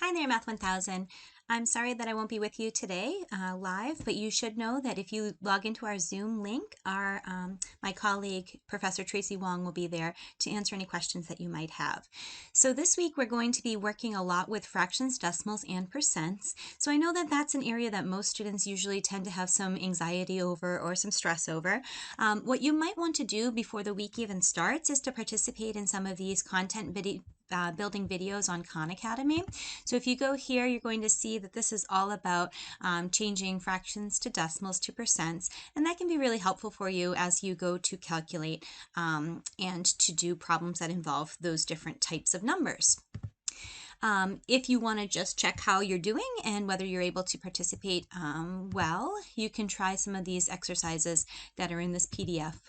Hi there, Math 1000. I'm sorry that I won't be with you today live, but you should know that if you log into our Zoom link, my colleague, Professor Tracy Wong, will be there to answer any questions that you might have. So this week we're going to be working a lot with fractions, decimals, and percents. So I know that that's an area that most students usually tend to have some anxiety over or some stress over. What you might want to do before the week even starts is to participate in some of these content building videos on Khan Academy. So if you go here, you're going to see that this is all about changing fractions to decimals to percents, and that can be really helpful for you as you go to calculate and to do problems that involve those different types of numbers. If you want to just check how you're doing and whether you're able to participate well, you can try some of these exercises that are in this PDF.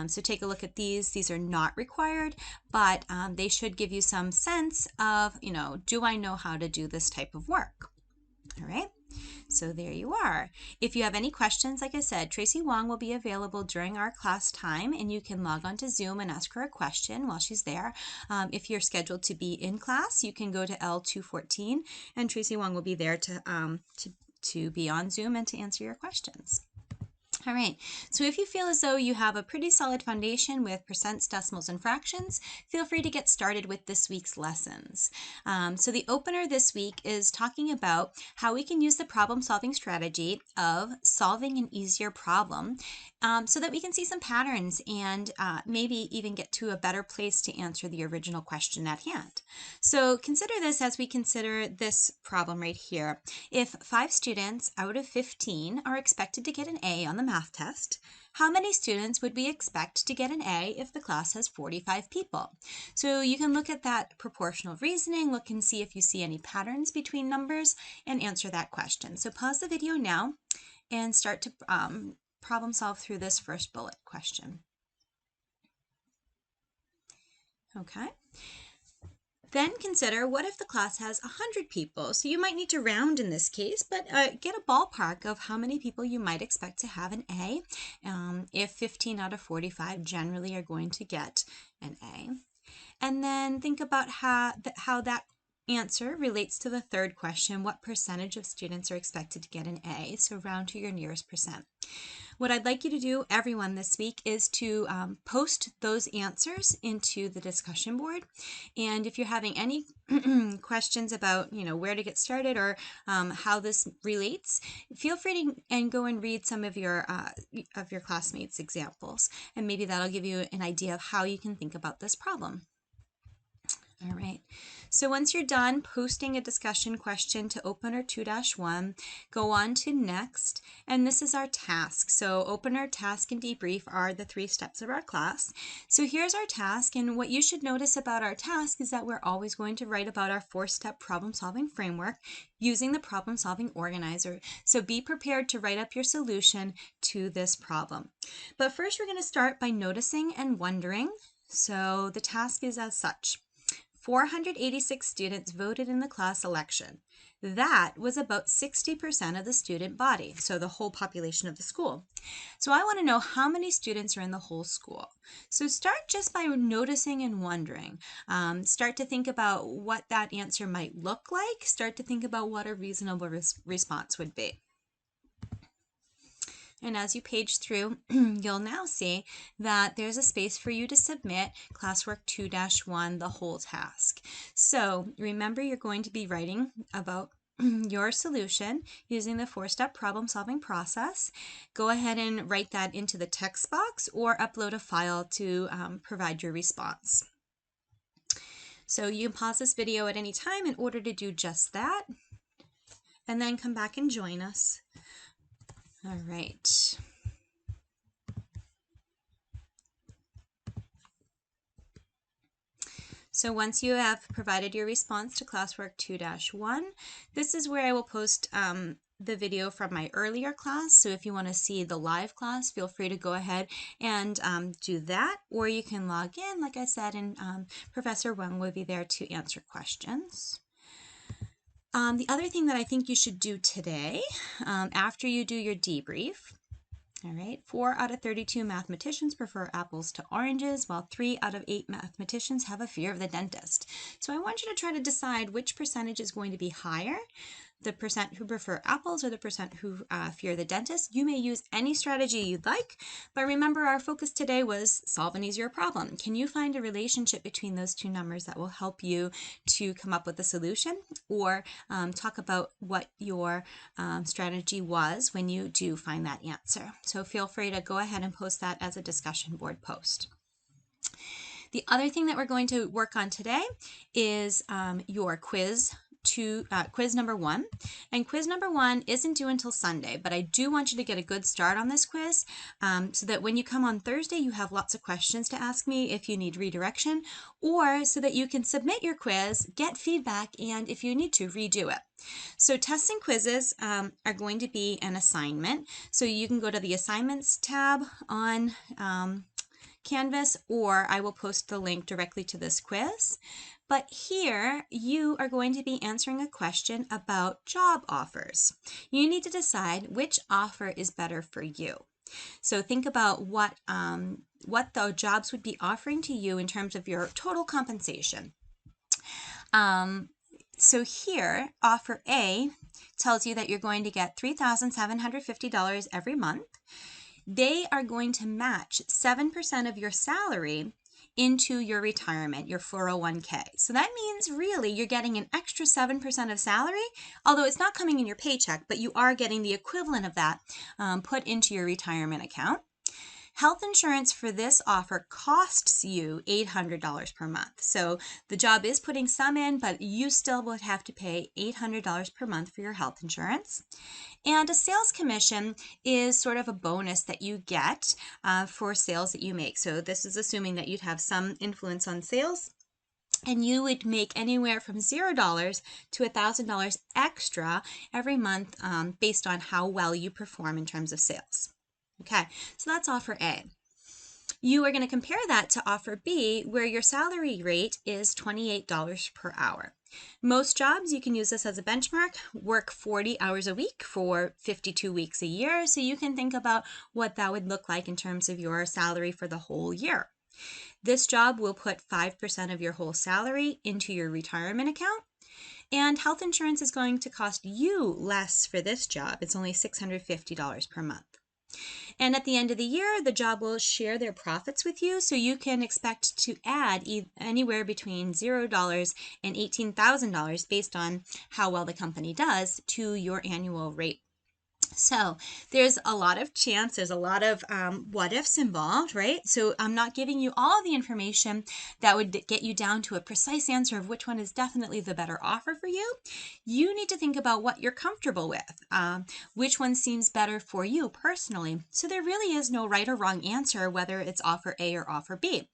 So take a look at these. These are not required, but they should give you some sense of, do I know how to do this type of work? All right. So there you are. If you have any questions, like I said, Tracy Wong will be available during our class time, and you can log on to Zoom and ask her a question while she's there. If you're scheduled to be in class, you can go to L214, and Tracy Wong will be there to be on Zoom and to answer your questions. All right, so if you feel as though you have a pretty solid foundation with percents, decimals, and fractions, feel free to get started with this week's lessons. So the opener this week is talking about how we can use the problem-solving strategy of solving an easier problem so that we can see some patterns and maybe even get to a better place to answer the original question at hand. So consider this as we consider this problem right here. If 5 students out of 15 are expected to get an A on the math test, how many students would we expect to get an A if the class has 45 people? So you can look at that proportional reasoning, look and see if you see any patterns between numbers, and answer that question. So pause the video now and start to problem solve through this first bullet question. Okay. Then consider, what if the class has 100 people? So you might need to round in this case, but get a ballpark of how many people you might expect to have an A if 15 out of 45 generally are going to get an A. And then think about how that answer relates to the third question, what percentage of students are expected to get an A? So round to your nearest percent. What I'd like you to do, everyone, this week is to post those answers into the discussion board. And if you're having any questions about, where to get started or how this relates, feel free to go and read some of your classmates' examples, and maybe that'll give you an idea of how you can think about this problem. All right, so once you're done posting a discussion question to opener 2-1, go on to next, and this is our task. So opener, task, and debrief are the 3 steps of our class. So here's our task, and what you should notice about our task is that we're always going to write about our 4-step problem-solving framework using the problem-solving organizer. So be prepared to write up your solution to this problem. But first we're going to start by noticing and wondering. So the task is as such. 486 students voted in the class election. That was about 60% of the student body, so the whole population of the school. So I want to know how many students are in the whole school. So start just by noticing and wondering. Start to think about what that answer might look like. Start to think about what a reasonable response would be. And as you page through, you'll now see that there's a space for you to submit classwork 2-1, the whole task. So remember, you're going to be writing about your solution using the 4-step problem-solving process. Go ahead and write that into the text box or upload a file to provide your response. So you can pause this video at any time in order to do just that, and then come back and join us. All right. So once you have provided your response to classwork 2-1, this is where I will post the video from my earlier class. So if you want to see the live class, feel free to go ahead and do that, or you can log in, like I said, and Professor Wong will be there to answer questions. The other thing that I think you should do today, after you do your debrief, All right, 4 out of 32 mathematicians prefer apples to oranges, while 3 out of 8 mathematicians have a fear of the dentist. So I want you to try to decide which percentage is going to be higher, the percent who prefer apples or the percent who fear the dentist. You may use any strategy you'd like, but remember our focus today was solve an easier problem. Can you find a relationship between those two numbers that will help you to come up with a solution, or talk about what your strategy was when you do find that answer. So feel free to go ahead and post that as a discussion board post. The other thing that we're going to work on today is your quiz number 1. And quiz number 1 isn't due until Sunday, but I do want you to get a good start on this quiz so that when you come on Thursday, you have lots of questions to ask me if you need redirection, or so that you can submit your quiz, get feedback, and if you need to, redo it. So tests and quizzes are going to be an assignment. So you can go to the assignments tab on Canvas, or I will post the link directly to this quiz. But here you are going to be answering a question about job offers. You need to decide which offer is better for you. So think about what the jobs would be offering to you in terms of your total compensation. So here, offer A tells you that you're going to get $3,750 every month. They are going to match 7% of your salary into your retirement, your 401k. So that means really you're getting an extra 7% of salary, although it's not coming in your paycheck, but you are getting the equivalent of that put into your retirement account. Health insurance for this offer costs you $800 per month. So the job is putting some in, but you still would have to pay $800 per month for your health insurance. And a sales commission is sort of a bonus that you get for sales that you make. So this is assuming that you'd have some influence on sales, and you would make anywhere from $0 to $1,000 extra every month based on how well you perform in terms of sales. Okay, so that's offer A. You are going to compare that to offer B, where your salary rate is $28 per hour. Most jobs, you can use this as a benchmark, work 40 hours a week for 52 weeks a year. So you can think about what that would look like in terms of your salary for the whole year. This job will put 5% of your whole salary into your retirement account. And health insurance is going to cost you less for this job. It's only $650 per month. And at the end of the year, the job will share their profits with you, so you can expect to add anywhere between $0 and $18,000 based on how well the company does to your annual rate. So there's a lot of chance, there's a lot of what ifs involved, right? So I'm not giving you all the information that would get you down to a precise answer of which one is definitely the better offer for you. You need to think about what you're comfortable with, which one seems better for you personally. So there really is no right or wrong answer, whether it's offer A or offer B.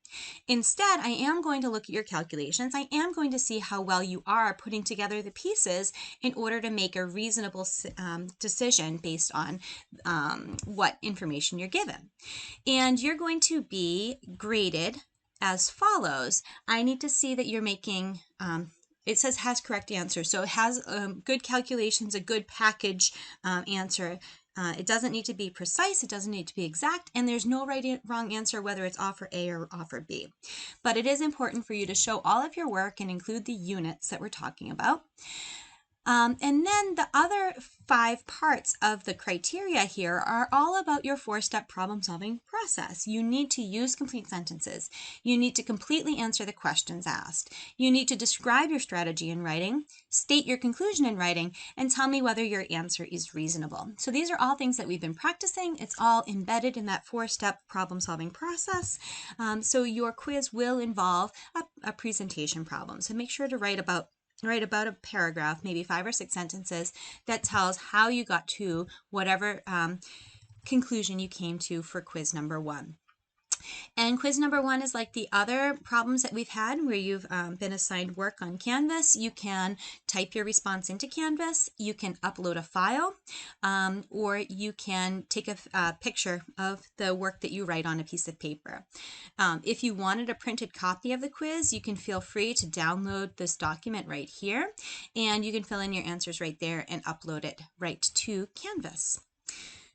Instead, I am going to look at your calculations. I am going to see how well you are putting together the pieces in order to make a reasonable decision based on what information you're given. And you're going to be graded as follows. I need to see that you're making, it says has correct answer. So it has good calculations, a good package answer. It doesn't need to be precise, it doesn't need to be exact, and there's no right or wrong answer whether it's offer A or offer B. But it is important for you to show all of your work and include the units that we're talking about. And then the other 5 parts of the criteria here are all about your 4-step problem-solving process. You need to use complete sentences. You need to completely answer the questions asked. You need to describe your strategy in writing, state your conclusion in writing, and tell me whether your answer is reasonable. So these are all things that we've been practicing. It's all embedded in that 4-step problem-solving process. So your quiz will involve a presentation problem. So make sure to write about a paragraph, maybe 5 or 6 sentences, that tells how you got to whatever conclusion you came to for quiz number 1. And quiz number 1 is like the other problems that we've had where you've been assigned work on Canvas. You can type your response into Canvas, you can upload a file, or you can take a picture of the work that you write on a piece of paper. If you wanted a printed copy of the quiz, you can feel free to download this document right here, and you can fill in your answers right there and upload it right to Canvas.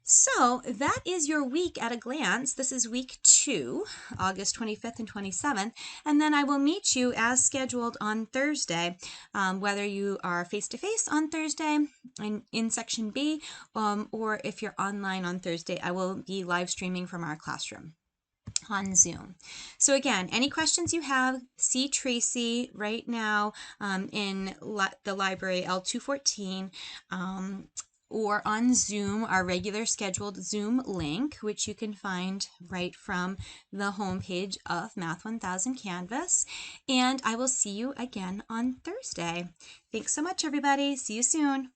So that is your week at a glance. This is week 2, August 25th and 27th. And then I will meet you as scheduled on Thursday, whether you are face-to-face on Thursday in section B, or if you're online on Thursday, I will be live streaming from our classroom on Zoom. So again, any questions you have, see Tracy right now in the library L214, or on Zoom, our regular scheduled Zoom link, which you can find right from the homepage of Math 1000 Canvas. And I will see you again on Thursday. Thanks so much, everybody. See you soon.